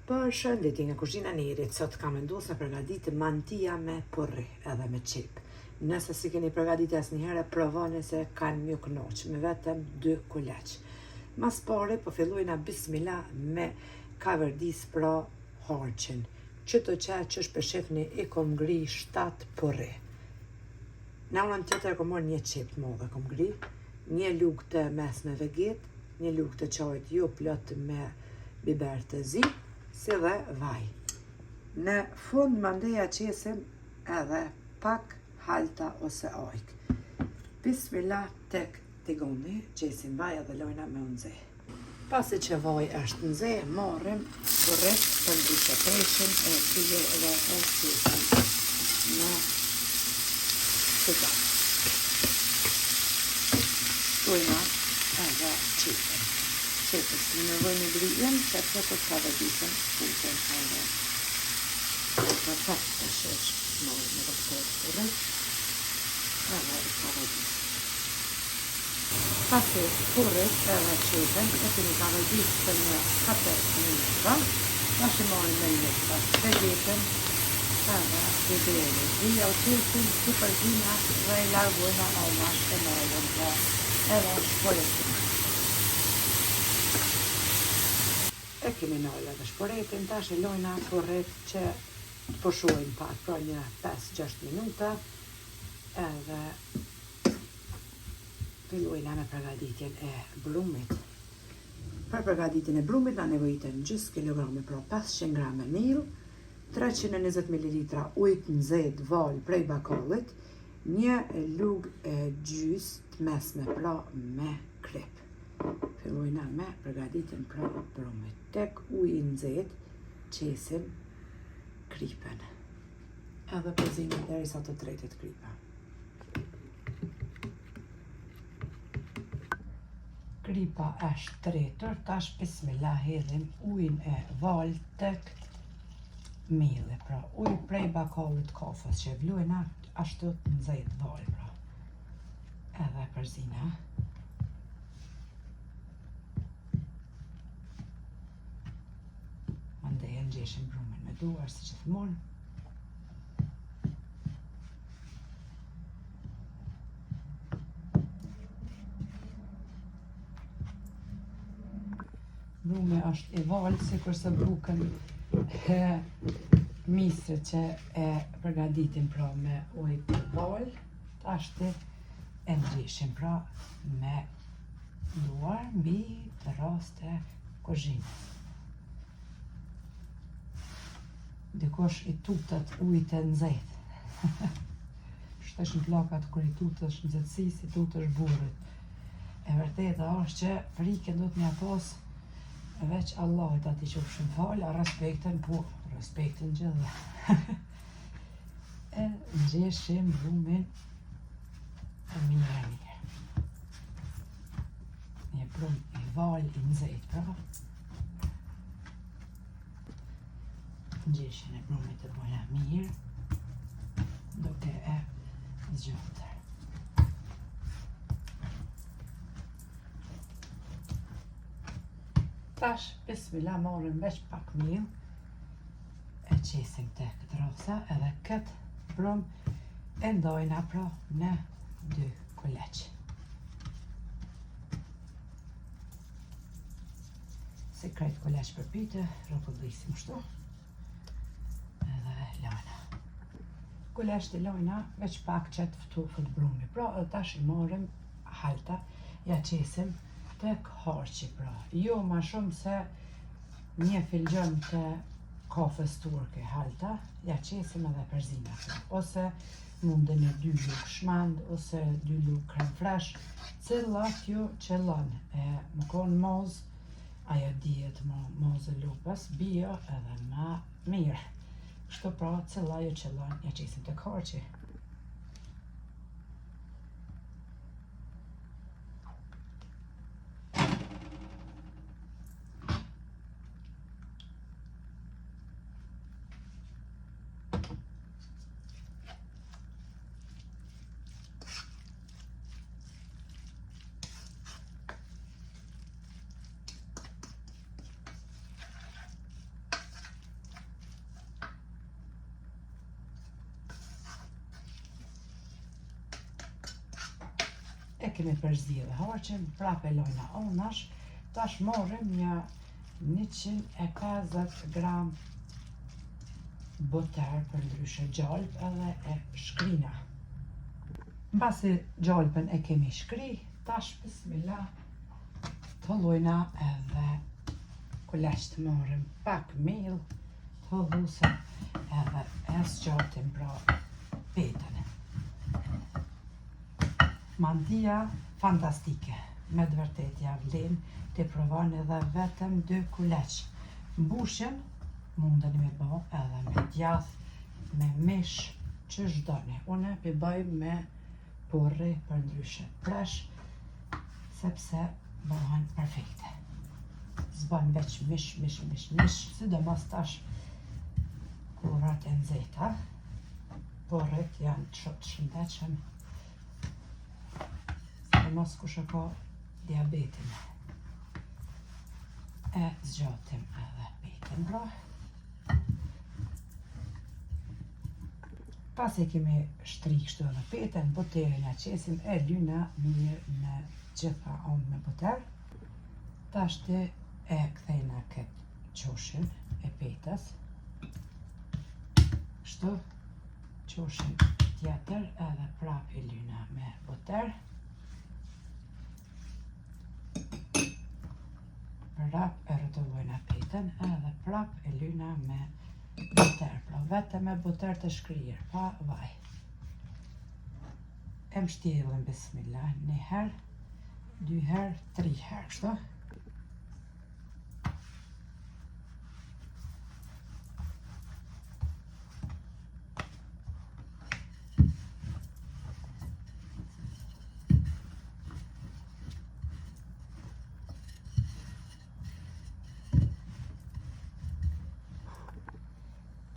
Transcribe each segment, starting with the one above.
Përshëndetje nga kuzhina e Nerit. Sot kam vendosur të përgatitë mantija me porri edhe me qep. Nëse si keni përgatitur asnjëherë, provoni se kanë më kënaq me vetëm 2 kuleç. Mas pari po fillojna bismillah me kaverdis pra harçin. Çdo çaj që shpeshefni I kom ngri 7 porri. Në anën tjetër kom marrë një qep të madhe kom ngri, një lugë të mesme veget, një lugë të çajit jo plot me biber të zi, si dhe vaj. Në fund mandeja qesim edhe pak halta ose ajk. Bismillah tek tigoni, qesim vaj edhe lojna me unze. Pasi që vaj është nxe, marrim korrekt të ndryshë peshin e tyre dhe e qesim në tigan. Shtojna edhe qepin. Qepës në nevojnë grijen, sepse këtë kaverdisën putën edhe perfekt të shesh marrë me doktor korrekt edhe I kaverdisën. Pasi korrekt edhe qepin, e keni kaverdisë për një 4 minuta, tash I marrë me minuta vegetin edhe biberin. Vija u qepin, si përzina dhe I largojna almash të marrën dhe edhe shporetin. E kemi nojla dhe shporetin, tash I lojna korrekt që të poshojnë pak, pra një 5-6 minuta, edhe fillojna me përgatitjen e brumit. Për përgatitjen e brumit na nevojiten gjys kilograme, pra 500 grame miell, 320 ml ujë të nxehtë val prej bakallit, një lugë e gjys të mesme, pra me krip. Fillojna me përgatitjen pra brumit. Tek uji I nxehtë qesim kripen. Edhe përzimi derisa të tretet kripa. Kripa është tretur, tash bismillah hedhim ujin e val tek mielli, pra ujë prej bakallit kafës që vlojna ashtu të nxehtë val, pra. Edhe përzina. Mandeja ngjeshim brumin me duar si gjithmonë. Brumi është I valë, sikurse bruken misrit që e përgatitin pra me ujë të valë, tashti e ngjeshim pra me duar mbi të rast e kuzhinës. Dikush I tutet ujit e nxehtë. Shtesh në plakat kur I tutesh nxehtësi si tutesh burrit. E vërteta është që frikën do të mja pas veç Allahit ati që shumë falë, a respekten, po, respekten gjithë. E ngjeshim brumin e mirë. Një brum I valë I nxehtë, pra. Ngjeshjen e brumit e bëjna mirë, duke e zgjatur. Tash, bismillah, marrim veç pak miell, e qesim tek rrosa edhe këtë brum e ndajna pra në 2 kuleç. Si krejt kuleç përpite, rrotullisim kështu. Edhe lojna. Kuleç të lojna veç pak që të ftufët brumi. Pra tash I marrim halta, ja qesim tek harçi, pra. Jo ma shumë se një filxhon të kafës turke halta, ja qesim edhe përzina. Ose mundeni 2 lugë shmand, ose 2 lugë krem fresh, cilat ju qëllon. Më konë moz, ajo dihet moz e lupës, bio edhe ma mirë. Kështu pra, cilla ju qëllon, ja qesim tek harçi. e kemi përzidhe harqen, prape lojna onash, tash morëm një 150 gram boter për ndryshe gjalp edhe e shkrina. Mbasi gjalpën e kemi shkri, tash bismillah të lojna edhe kuleq të morëm pak miell të hodhuse edhe e zgjatim pra petën. Mantia fantastike, me të vërtet ja vlen të provani edhe vetëm 2 kuleq. Mbushjen mundeni me bë edhe me djath, me mish, që shdoni. Une pi bëj me porri për ndryshe presh, sepse bëhen perfekte. Zban veç mish, sidomos tash kurat e nxehta. Porrit janë të shëndetshëm, sidomos kush e ka diabetin. E zgjatim edhe petën pra. Pas e kemi shtri kështu edhe petën, boterin ja qesim, e lyna mirë me gjitha onë me boter. Tashti e kthejna këtë qoshin e petës, kështu, qoshin tjetër edhe prap e lyna me boter. Prap e rrotullojna petën edhe prap e lyna me boter, pra vetëm me boter të shkrirë, pa vaj. E mshtjellën bismillah, 1 herë, 2 herë, 3 herë, kështu.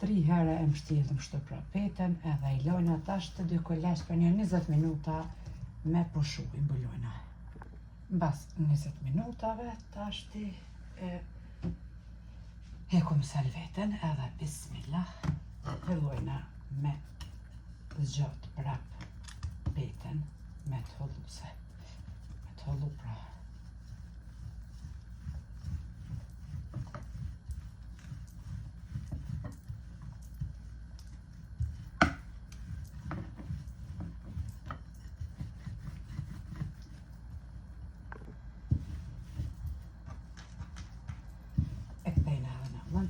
Tri herë e mshtjellëm kështu pra petën edhe i lojna tash të 2 kuleq për një 20 minuta me pushu i mbulojna. Mbas 20 minutave tash ti hekum salvetën edhe bismillah fillojna me zgjat prap petën me të holluse. Me të hollu pra.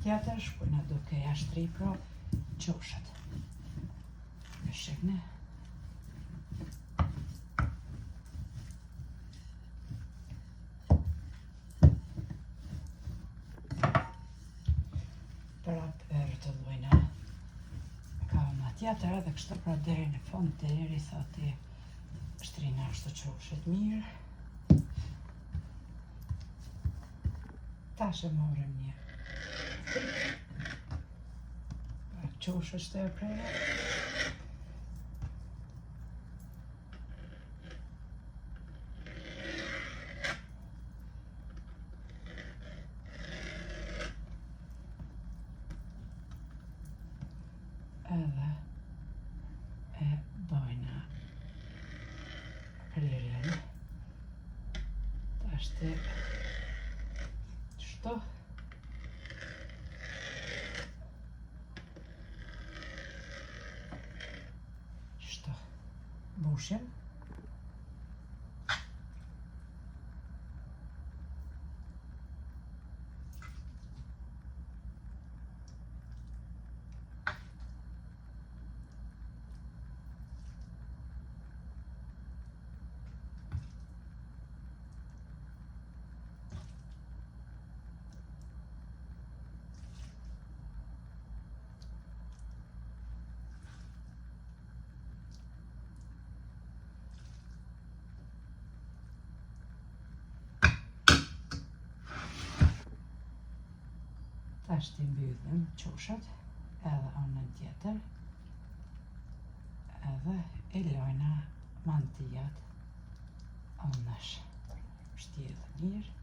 Tjetër shkojna duke ja shtri pra qoshet. E shikni. Prap e rrotullojna kavna tjetër edhe kështu pra deri në fund, derisa ti shtrina kështu qoshet mirë. Tash e morëm një qoshe shte e prejë. Edhe e bojna prerjen. Tash të qështu. Mbushim. Tash t'i mbyllim qoshet edhe anën tjetër edhe i lojna mantijat anësh. Shtjellë mirë.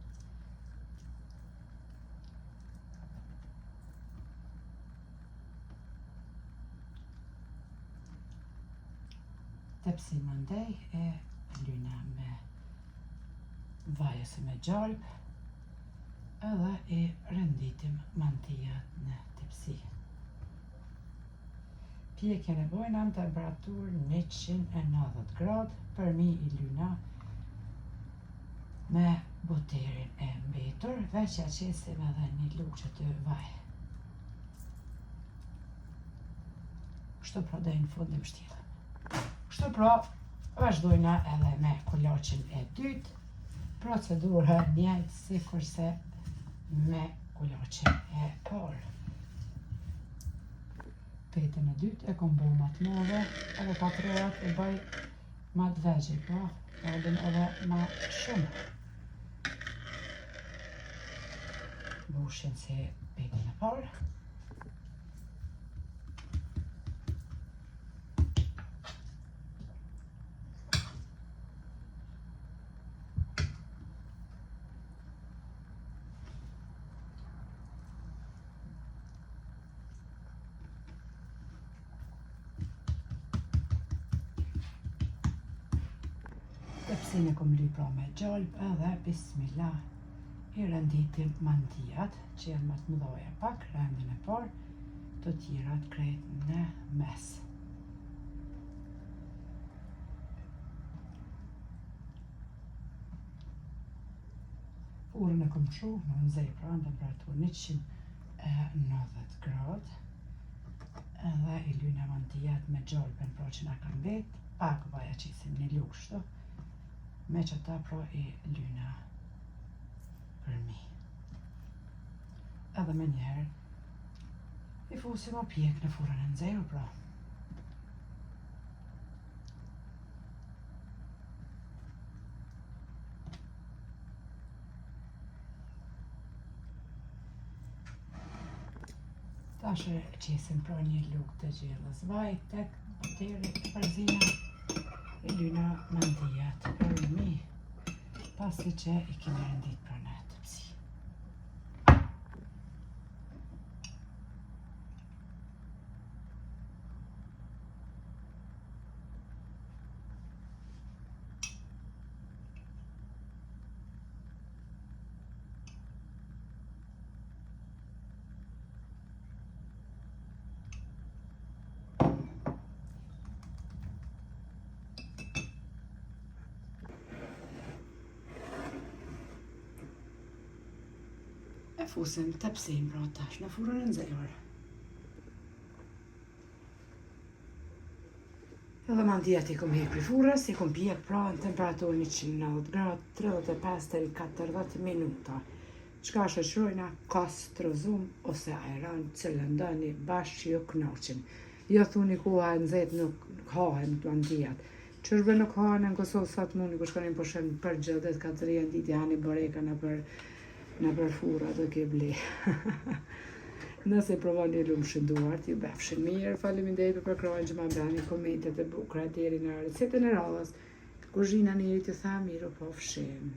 Tepsi mandej e lyna me vajës me gjalp edhe I renditim mantijat në tepsi. Pjekjen e bojna në temperaturë 190 gradë për mi I lyna me buterin e mbetur, veç ja qesim edhe një lugje të vaj. Kështu pra deri në fund e mbështjellëm. Kështu pra vazhdojna edhe me kulaçin e dytë, procedura njëjtë sikurse me kulaçin e parë. Petën e dytë e kom bo ma të madhe, edhe katërorat e bëj ma të vegjël, pra, edhe ma shumë. Mbushin si petën e parë. Tepsin e kom lyp pra me gjalp edhe bismillah I renditim mantijat që janë më të mëdha pak, rendin e parë, të tjerat krejt në mes. Furrën e kom çu në nxehtë pra në temperaturë 190 gradë. Edhe I lyna mantijat me gjalpen pra që na kanë vet, pak vaja qisim një lugë kështu. Me qëta pra I lyna për mi. Edhe me njerë I fusim o pjek në furrën e nxehur pra. Tash e qesim pra një lugë të gjellës vaj tek buteri e përzina I lyna mantijat për mi, pasi që I kemi rendit pra në tepsi. E fusim tepsin pra tash në furrën e nxehur. Edhe mantijat I kom hek prej furrës, I kom pjek pra në temperaturë 190 gradë, 35 deri 40 minuta. Çka shoqërojna kas trozum ose ajran, cilën doni bashkë që ju kënaqen. Jo thuni koha e nxehtë nuk hahen mantijat. Çorbe nuk hahen në Kosovë sa të mundi kur shkonin po shen për gjëdet katërian ditë hani boreka në për furra do ke ble. Nëse provoni lumë shënduart, ju befshin mirë, faleminderit për krojnë që ma bani komentet e bukra deri në recetën e radhës. Kuzhina njëri të tha miru po fshem.